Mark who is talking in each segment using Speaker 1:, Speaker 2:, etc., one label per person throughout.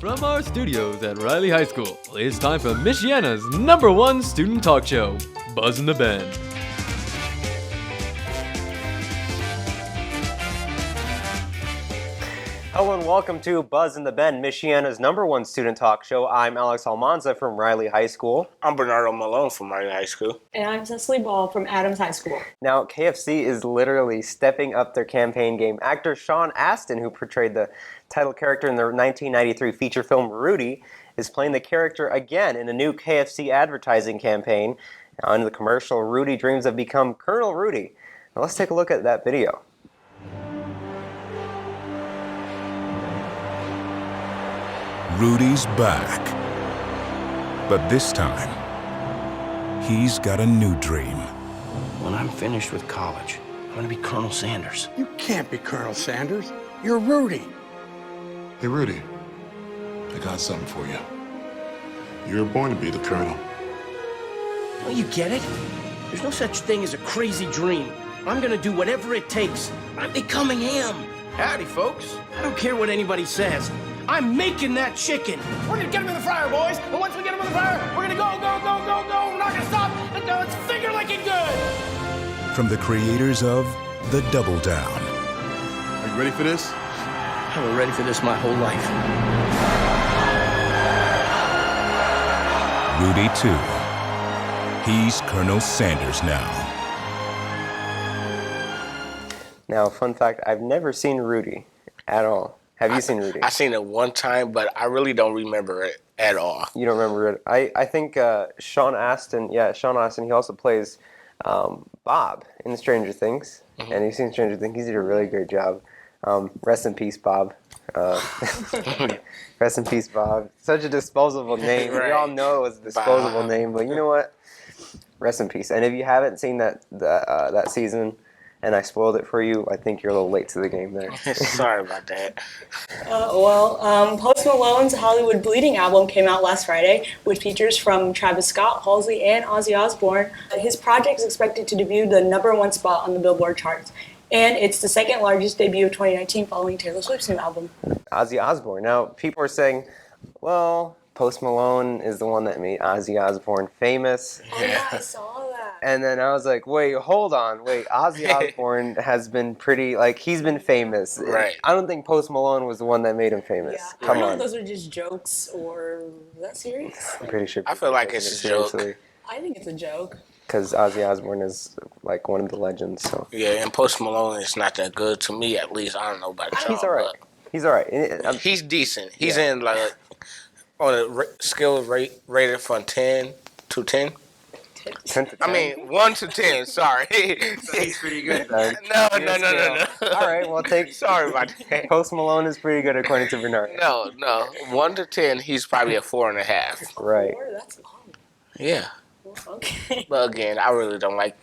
Speaker 1: From our studios at Riley High School, it's time for Michiana's #1 student talk show, Buzz in the Bend.
Speaker 2: Hello and welcome to Buzz in the Bend, Michiana's #1 student talk show. I'm Alex Almanza from Riley High School.
Speaker 3: I'm Bernardo Malone from Riley High School.
Speaker 4: And I'm Cecily Ball from Adams High School.
Speaker 2: Now, KFC is literally stepping up their campaign game. Actor Sean Astin, who portrayed the title character in the 1993 feature film Rudy, is playing the character again in a new KFC advertising campaign. Now, in the commercial, Rudy dreams of becoming Colonel Rudy. Now, let's take a look at that video.
Speaker 5: Rudy's back. But this time, he's got a new dream.
Speaker 6: When I'm finished with college, I'm gonna be Colonel Sanders.
Speaker 7: You can't be Colonel Sanders. You're Rudy.
Speaker 8: Hey, Rudy, I got something for you. You're born to be the Colonel.
Speaker 6: Don't you get it? There's no such thing as a crazy dream. I'm gonna do whatever it takes. I'm becoming him. Howdy, folks. I don't care what anybody says. I'm making that chicken.
Speaker 9: We're gonna get him in the fryer, boys. And once we get him in the fryer, we're gonna go. We're not gonna stop until it's finger licking good.
Speaker 5: From the creators of The Double Down.
Speaker 8: Are you ready for this?
Speaker 6: I've been ready for this my whole life.
Speaker 5: Rudy 2. He's Colonel Sanders now.
Speaker 2: Now, fun fact, I've never seen Rudy at all. Have you seen Rudy?
Speaker 3: I seen it one time, but I really don't remember it at all.
Speaker 2: You don't remember it? I think Sean Astin, he also plays Bob in Stranger Things. Mm-hmm. And you've seen Stranger Things. He did a really great job. Rest in peace, Bob. Rest in peace, Bob. Such a disposable name.
Speaker 3: Right.
Speaker 2: We all know it was a disposable name, but you know what? Rest in peace. And if you haven't seen that season, and I spoiled it for you, I think you're a little late to the game there.
Speaker 3: Sorry about that.
Speaker 4: Post Malone's Hollywood Bleeding album came out last Friday, which features from Travis Scott, Halsey, and Ozzy Osbourne. His project is expected to debut the #1 spot on the Billboard charts. And it's the second largest debut of 2019 following Taylor Swift's new album.
Speaker 2: Ozzy Osbourne. Now, people are saying, well, Post Malone is the one that made Ozzy Osbourne famous.
Speaker 4: Oh, yeah, I saw that.
Speaker 2: And then I was like, wait, hold on. Ozzy Osbourne has been he's been famous.
Speaker 3: Right.
Speaker 2: I don't think Post Malone was the one that made him famous.
Speaker 4: Yeah.
Speaker 2: Come
Speaker 4: I don't know
Speaker 2: on.
Speaker 4: if those are just jokes or is that serious?
Speaker 2: I'm pretty sure.
Speaker 3: I feel like it's a joke.
Speaker 4: I think it's a joke.
Speaker 2: Because Ozzy Osbourne is like one of the legends. So.
Speaker 3: Yeah, and Post Malone is not that good to me, at least. I don't know about y'all.
Speaker 2: He's all right. He's all right.
Speaker 3: He's decent. He's in like on a skill rated from 10 to 10.
Speaker 2: 10 to 10.
Speaker 3: I mean, 1 to 10. Sorry.
Speaker 2: He's pretty good.
Speaker 3: No.
Speaker 2: All right, well,
Speaker 3: Sorry about that.
Speaker 2: Post Malone is pretty good according to Bernard.
Speaker 3: No. 1 to 10, he's probably a 4.5.
Speaker 2: Right.
Speaker 4: That's long.
Speaker 3: Yeah.
Speaker 4: Okay.
Speaker 3: But again, I really don't like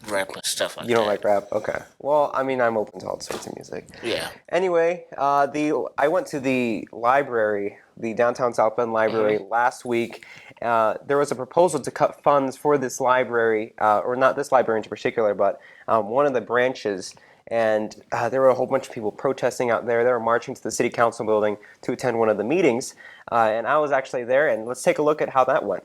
Speaker 3: rap and stuff like that.
Speaker 2: You don't like rap? Okay. Well, I mean, I'm open to all sorts of music.
Speaker 3: Yeah.
Speaker 2: Anyway, I went to the library, the downtown South Bend library last week. There was a proposal to cut funds for this library, or not this library in particular, but one of the branches. And there were a whole bunch of people protesting out there. They were marching to the city council building to attend one of the meetings. And I was actually there, and let's take a look at how that went.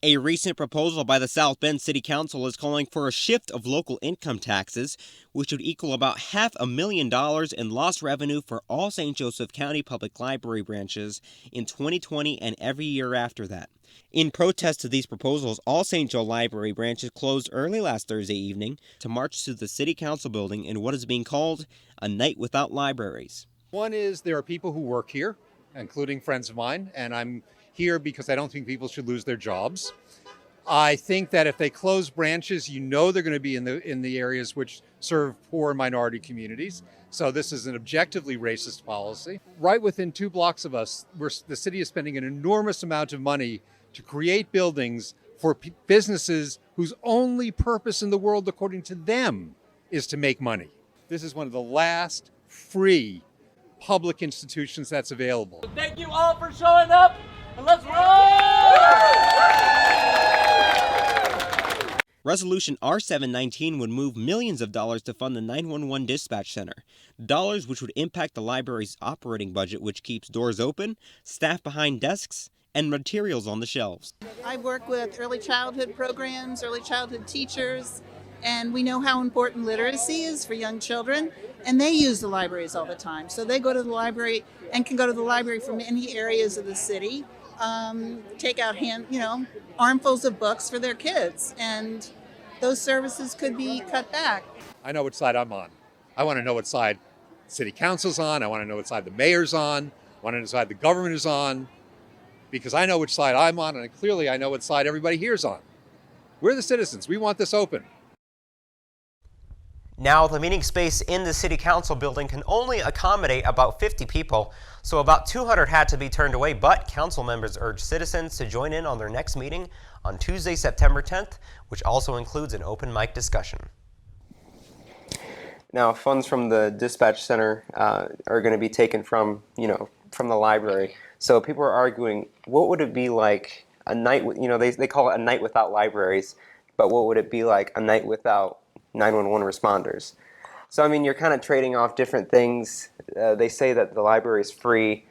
Speaker 10: A recent proposal by the South Bend City Council is calling for a shift of local income taxes, which would equal about $500,000 in lost revenue for all St. Joseph County public library branches in 2020 and every year after that. In protest to these proposals, all St. Joe library branches closed early last Thursday evening to march to the City Council building in what is being called a night without libraries.
Speaker 11: One is there are people who work here, including friends of mine, and I'm here because I don't think people should lose their jobs. I think that if they close branches, they're going to be in the areas which serve poor minority communities. So this is an objectively racist policy. Right within 2 blocks of us, the city is spending an enormous amount of money to create buildings for businesses whose only purpose in the world, according to them, is to make money. This is one of the last free public institutions that's available.
Speaker 9: Thank you all for showing up, and let's roll!
Speaker 10: Resolution R719 would move millions of dollars to fund the 911 dispatch center, dollars which would impact the library's operating budget, which keeps doors open, staff behind desks, and materials on the shelves.
Speaker 12: I work with early childhood programs, early childhood teachers, and we know how important literacy is for young children, and they use the libraries all the time. So they go to the library and can go to the library from any areas of the city, take out armfuls of books for their kids, and those services could be cut back.
Speaker 11: I know which side I'm on. I want to know what side city council's on. I want to know what side the mayor's on. I want to know what side the government is on, because I know which side I'm on, and clearly I know what side everybody here's on. We're the citizens. We want this open.
Speaker 2: Now, the meeting space in the City Council building can only accommodate about 50 people, so about 200 had to be turned away, but council members urged citizens to join in on their next meeting on Tuesday, September 10th, which also includes an open mic discussion. Now, funds from the dispatch center are going to be taken from the library. So people are arguing, what would it be like a night, they call it a night without libraries, but what would it be like a night without 911 responders? So, I mean, you're kind of trading off different things. They say that the library is free,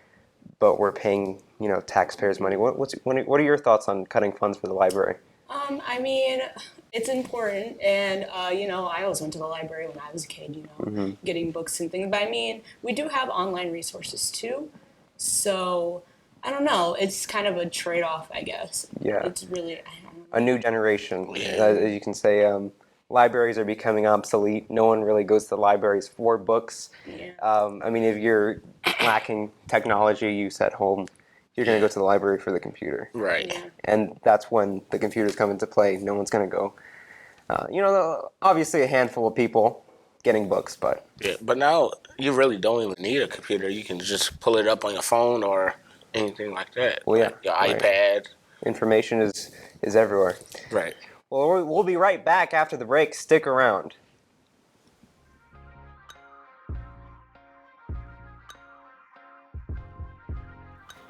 Speaker 2: but we're paying, taxpayers' money. What are your thoughts on cutting funds for the library?
Speaker 4: I mean, it's important, and I always went to the library when I was a kid, getting books and things. But I mean, we do have online resources too, so I don't know. It's kind of a trade-off, I guess.
Speaker 2: Yeah.
Speaker 4: It's really, I don't know.
Speaker 2: A new generation, as you can say. Libraries are becoming obsolete. No one really goes to the libraries for books.
Speaker 4: Yeah.
Speaker 2: I mean, if you're lacking technology use at home, you're going to go to the library for the computer.
Speaker 3: Right.
Speaker 4: Yeah.
Speaker 2: And that's when the computers come into play. No one's going to go. Obviously a handful of people getting books, but...
Speaker 3: Yeah, but now you really don't even need a computer. You can just pull it up on your phone or anything like that.
Speaker 2: Well, yeah.
Speaker 3: Like your iPad.
Speaker 2: Information is everywhere.
Speaker 3: Right.
Speaker 2: Well, we'll be right back after the break. Stick around.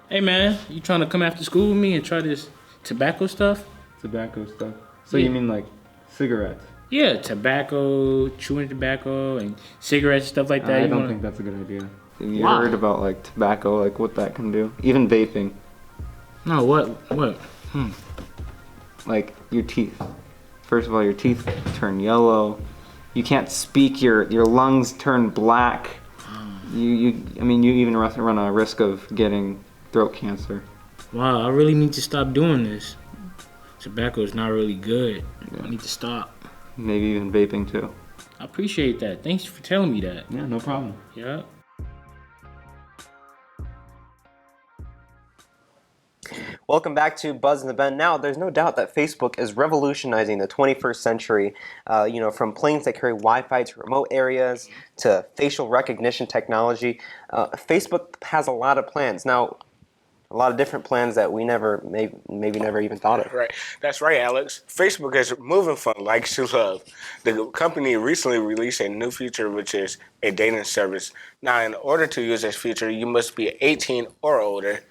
Speaker 13: Hey man, you trying to come after school with me and try this tobacco stuff?
Speaker 14: Tobacco stuff? So you mean like cigarettes?
Speaker 13: Yeah, tobacco, chewing tobacco, and cigarettes, stuff like that.
Speaker 14: I don't think that's a good idea. Have you
Speaker 13: Why?
Speaker 14: heard about like tobacco, like what that can do? Even vaping.
Speaker 13: No, what?
Speaker 14: Like your teeth. First of all, your teeth turn yellow. You can't speak. Your lungs turn black. You even run a risk of getting throat cancer.
Speaker 13: Wow, I really need to stop doing this. Tobacco is not really good.
Speaker 14: Yeah.
Speaker 13: I need to stop.
Speaker 14: Maybe even vaping too.
Speaker 13: I appreciate that. Thanks for telling me that.
Speaker 14: Yeah, no problem.
Speaker 13: Yeah.
Speaker 2: Welcome back to Buzz in the Bend. Now, there's no doubt that Facebook is revolutionizing the 21st century, from planes that carry Wi-Fi to remote areas to facial recognition technology. Facebook has a lot of plans. Now, a lot of different plans that we maybe never even thought of.
Speaker 3: Right. That's right, Alex. Facebook is moving from likes to love. The company recently released a new feature, which is a dating service. Now, in order to use this feature, you must be 18 or older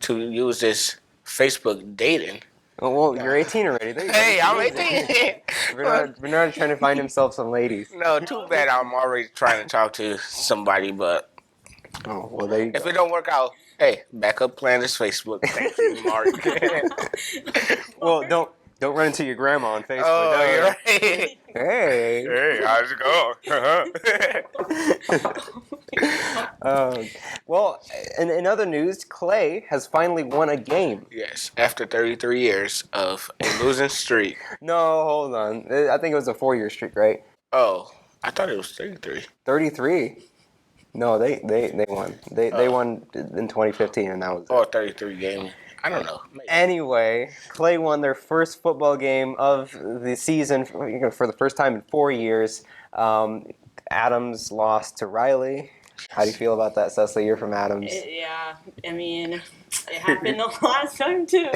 Speaker 3: to use this Facebook dating.
Speaker 2: Oh, well, you're 18 already. There you go.
Speaker 3: Hey, I'm 18.
Speaker 2: Bernard trying to find himself some ladies.
Speaker 3: No, too bad I'm already trying to talk to somebody, but
Speaker 2: oh, well, there you go.
Speaker 3: If it don't work out, hey, backup plan is Facebook. Thank you, Mark.
Speaker 2: Well, don't run into your grandma on Facebook.
Speaker 3: Oh, you're right.
Speaker 2: Hey,
Speaker 3: how's it going?
Speaker 2: Well, in other news, Clay has finally won a game.
Speaker 3: Yes, after 33 years of a losing streak.
Speaker 2: No, hold on. I think it was a 4-year streak, right?
Speaker 3: Oh, I thought it was 33.
Speaker 2: 33? No, they won. They won in 2015, and that was
Speaker 3: it. 33 game. I don't know. Maybe.
Speaker 2: Anyway, Clay won their first football game of the season for the first time in 4 years. Adams lost to Riley. How do you feel about that, Cecily? You're from Adams.
Speaker 4: Yeah, I mean, it happened the last time too.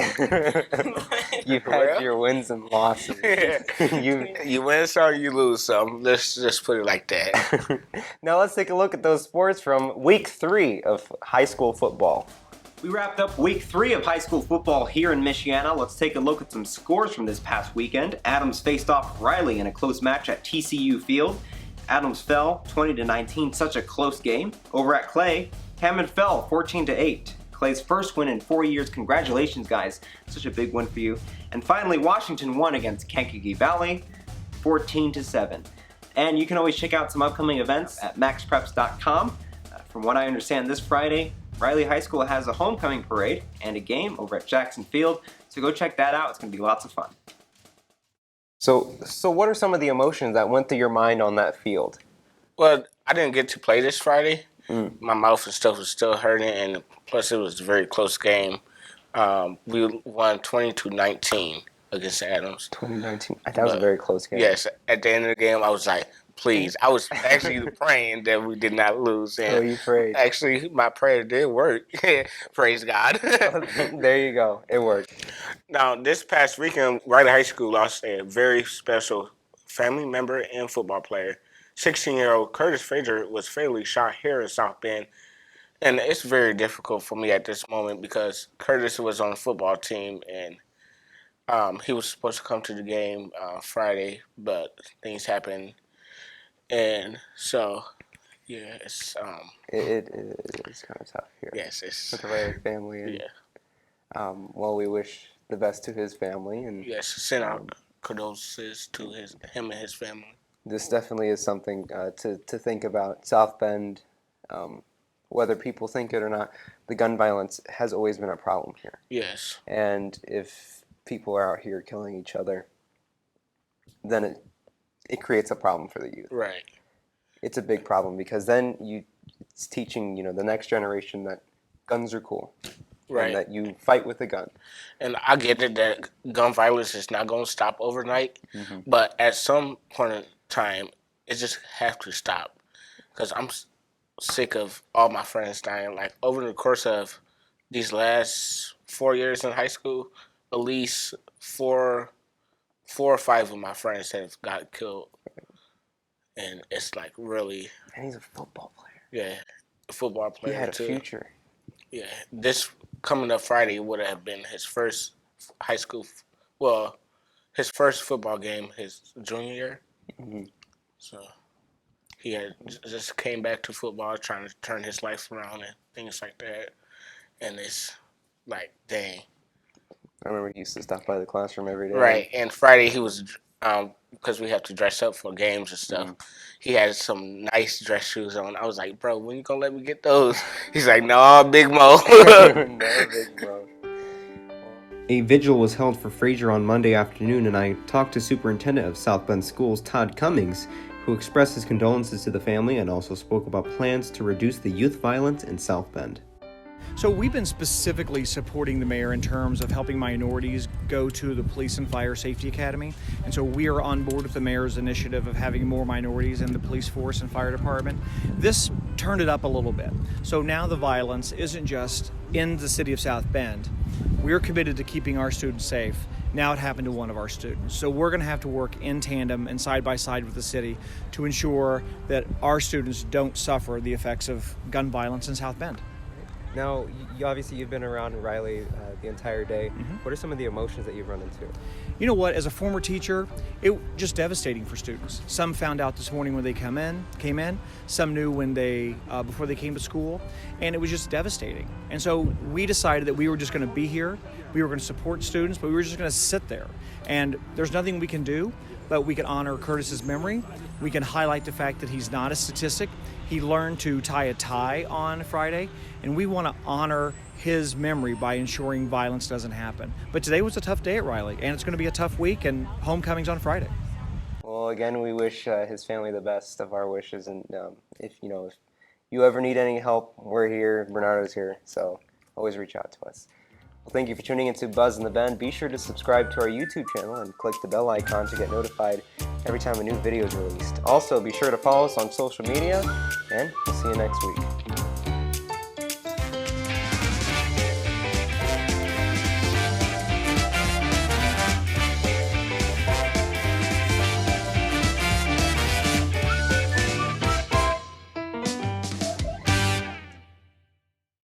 Speaker 2: You've had your wins and losses.
Speaker 3: You win some, you lose some. Let's just put it like that.
Speaker 2: Now let's take a look at those sports from week 3 of high school football.
Speaker 10: We wrapped up week 3 of high school football here in Michiana. Let's take a look at some scores from this past weekend. Adams faced off Riley in a close match at TCU Field. Adams fell 20-19, such a close game. Over at Clay, Hammond fell 14-8. Clay's first win in 4 years. Congratulations, guys. Such a big win for you. And finally, Washington won against Kankakee Valley 14-7. And you can always check out some upcoming events at maxpreps.com. From what I understand, this Friday, Riley High School has a homecoming parade and a game over at Jackson Field, so go check that out. It's going to be lots of fun.
Speaker 2: So what are some of the emotions that went through your mind on that field?
Speaker 3: Well, I didn't get to play this Friday. My mouth and stuff was still hurting, and plus it was a very close game. We won 20-19 against Adams.
Speaker 2: 2019. That was a very close game.
Speaker 3: Yes, at the end of the game, I was like, please. I was actually praying that we did not lose. And
Speaker 2: so you prayed.
Speaker 3: Actually, my prayer did work. Praise God.
Speaker 2: There you go. It worked.
Speaker 3: Now, this past weekend, Riley High School lost a very special family member and football player. 16-year-old Curtis Frazier was fatally shot here in South Bend. And it's very difficult for me at this moment because Curtis was on the football team and he was supposed to come to the game Friday, but things happened. And so, yeah, it's
Speaker 2: it is kind of tough here.
Speaker 3: Yes, it's
Speaker 2: with the Riley family. And, yeah. Well, we wish the best to his family, and
Speaker 3: yes, send out condolences to him and his family.
Speaker 2: This definitely is something to think about. South Bend, whether people think it or not, the gun violence has always been a problem here.
Speaker 3: Yes.
Speaker 2: And if people are out here killing each other, then it creates a problem for the youth.
Speaker 3: Right.
Speaker 2: It's a big problem because then it's teaching the next generation that guns are cool.
Speaker 3: Right.
Speaker 2: And that you fight with a gun.
Speaker 3: And I get it that gun violence is not going to stop overnight, but at some point in time, it just has to stop. Because I'm sick of all my friends dying. Like, over the course of these last 4 years in high school, at least four or five of my friends have got killed. And it's like really...
Speaker 2: And he's a football player.
Speaker 3: Yeah, a football player,
Speaker 2: He had a
Speaker 3: too.
Speaker 2: future.
Speaker 3: Yeah, this coming up Friday would have been his first high school, his first football game his junior year. So he had just came back to football, trying to turn his life around and things like that. And it's like, dang.
Speaker 2: I remember he used to stop by the classroom every day.
Speaker 3: Right, and Friday he was, because we have to dress up for games and stuff, he had some nice dress shoes on. I was like, bro, when you gonna let me get those? He's like, no, Big Mo.
Speaker 2: No, Big Mo.
Speaker 10: A vigil was held for Frazier on Monday afternoon, and I talked to Superintendent of South Bend Schools, Todd Cummings, who expressed his condolences to the family and also spoke about plans to reduce the youth violence in South Bend.
Speaker 15: So we've been specifically supporting the mayor in terms of helping minorities go to the Police and Fire Safety Academy. And so we are on board with the mayor's initiative of having more minorities in the police force and fire department. This turned it up a little bit. So now the violence isn't just in the city of South Bend. We're committed to keeping our students safe. Now it happened to one of our students. So we're going to have to work in tandem and side by side with the city to ensure that our students don't suffer the effects of gun violence in South Bend.
Speaker 2: Now, obviously you've been around Riley the entire day. What are some of the emotions that you've run into?
Speaker 15: You know what, as a former teacher, it was just devastating for students. Some found out this morning when they came in. Some knew when before they came to school, and it was just devastating. And so we decided that we were just going to be here. We were going to support students, but we were just going to sit there. And there's nothing we can do, but we can honor Curtis's memory. We can highlight the fact that he's not a statistic. He learned to tie a tie on Friday, and we want to honor his memory by ensuring violence doesn't happen. But today was a tough day at Riley, and it's going to be a tough week, and homecoming's on Friday.
Speaker 2: Well, again, we wish his family the best of our wishes, and if you ever need any help, we're here. Bernardo's here, so always reach out to us. Well, thank you for tuning into Buzz in the Bend. Be sure to subscribe to our YouTube channel and click the bell icon to get notified every time a new video is released. Also, be sure to follow us on social media, and we'll see you next week.